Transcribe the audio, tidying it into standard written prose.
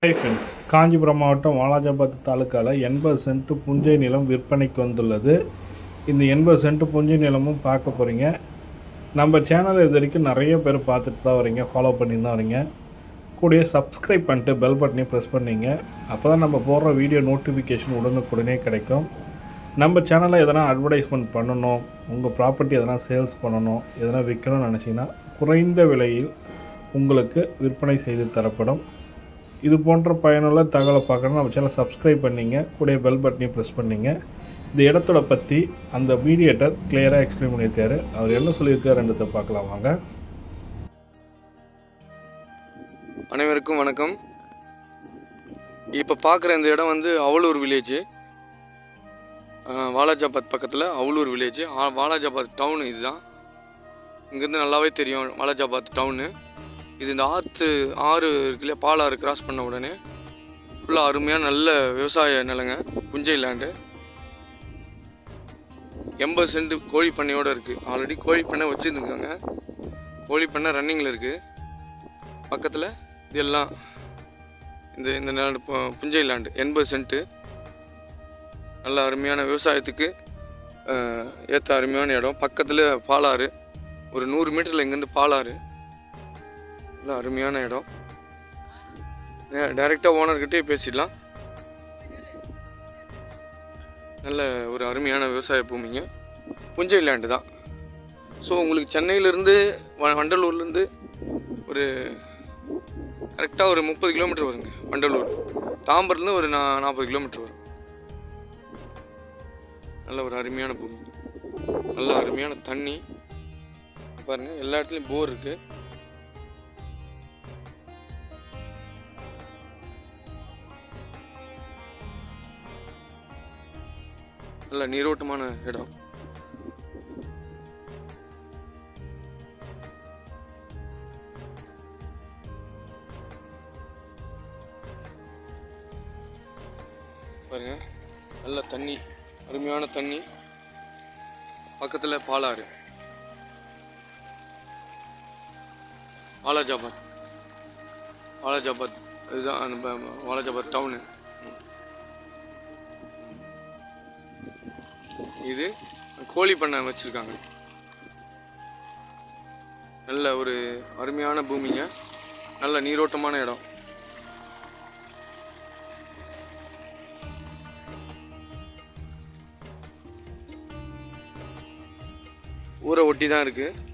Hi friends, Kanchipuram மாவட்டம் Walajabad தாலுக்காவில் 80 send புஞ்சை நிலம் விற்பனைக்கு வந்துள்ளது. இந்த 80 சென்ட் புஞ்சை நிலமும் பார்க்க போகிறீங்க. நம்ம சேனல் இது வரைக்கும் நிறைய பேர் பார்த்துட்டு தான் வரீங்க, ஃபாலோ பண்ணி தான் வரீங்க. கூடயே சப்ஸ்கிரைப் பண்ணிட்டு பெல் பட்டனையும் ப்ரெஸ் பண்ணிங்க. அப்போ தான் நம்ம போடுற வீடியோ நோட்டிஃபிகேஷன் உடனுக்குடனே கிடைக்கும். நம்ம சேனலில் எதனா அட்வர்டைஸ்மெண்ட் பண்ணணும், உங்கள் ப்ராப்பர்ட்டி எதனா சேல்ஸ் பண்ணணும், எதனா விற்கணும்னு நினச்சிங்கன்னா குறைந்த விலையில் உங்களுக்கு விற்பனை செய்து தரப்படும். இது போன்ற பயனுள்ள தகவலை பார்க்கணும் நம்ம சேனல் சப்ஸ்கிரைப் பண்ணிங்க, கூட பெல் பட்டனையும் ப்ரெஸ் பண்ணிங்க. இந்த இடத்தோட பற்றி அந்த மீடியேட்டர் கிளியராக எக்ஸ்பிளைன் பண்ணியிருக்காரு. அவர் என்ன சொல்லியிருக்காருன்றதை பார்க்கலாம் வாங்க. அனைவருக்கும் வணக்கம். இப்போ பார்க்குற இந்த இடம் வந்து அவலூர் வில்லேஜ், வாலாஜாபாத் பக்கத்தில் அவலூர் வில்லேஜ். வாலாஜாபாத் டவுனு இதுதான். இங்கேருந்து நல்லாவே தெரியும் வாலாஜாபாத் டவுனு. இது இந்த ஆறு இருக்குல்ல, பாலாறு கிராஸ் பண்ண உடனே ஃபுல்லாக அருமையான நல்ல விவசாய நிலங்க, புஞ்சை லேண்டு. 80 சென்ட் கோழி பண்ணையோடு இருக்குது. ஆல்ரெடி கோழி பண்ணை வச்சுருந்துருக்காங்க. கோழி பண்ணை ரன்னிங்கில் இருக்குது. பக்கத்தில் இது எல்லாம் இந்த லேண்டு புஞ்சை லேண்டு 80 சென்ட்டு. நல்ல அருமையான விவசாயத்துக்கு ஏற்ற அருமையான இடம். பக்கத்தில் பாலாறு, ஒரு 100 மீட்டரில் இங்கேருந்து பாலாறு. நல்ல அருமையான இடம். டைரெக்டாக ஓனர்கிட்டே பேசிடலாம். நல்ல ஒரு அருமையான விவசாய பூமிங்க, புஞ்சை லேண்டு தான். ஸோ உங்களுக்கு சென்னையிலேருந்து வண்டலூர்லேருந்து ஒரு கரெக்டாக ஒரு 30 கிலோமீட்டர் வருங்க. வண்டலூர் தாம்பரத்துலேருந்து ஒரு 40 கிலோமீட்டர் வரும். நல்ல ஒரு அருமையான பூமி, நல்ல அருமையான தண்ணி பாருங்கள். எல்லா இடத்துலையும் போர் இருக்குது. நல்ல நீரோட்டமான இடம். பாருங்க, நல்ல தண்ணி, அருமையான தண்ணி. பக்கத்தில் பாலாறு. வாலாஜாபாத் இதுதான் அந்த வாலாஜாபாத் டவுனு. இது கோழி பண்ணை வச்சுருக்காங்க. நல்ல ஒரு அருமையான பூமிங்க, நல்ல நீரோட்டமான இடம். ஊரை ஒட்டி தான் இருக்குது.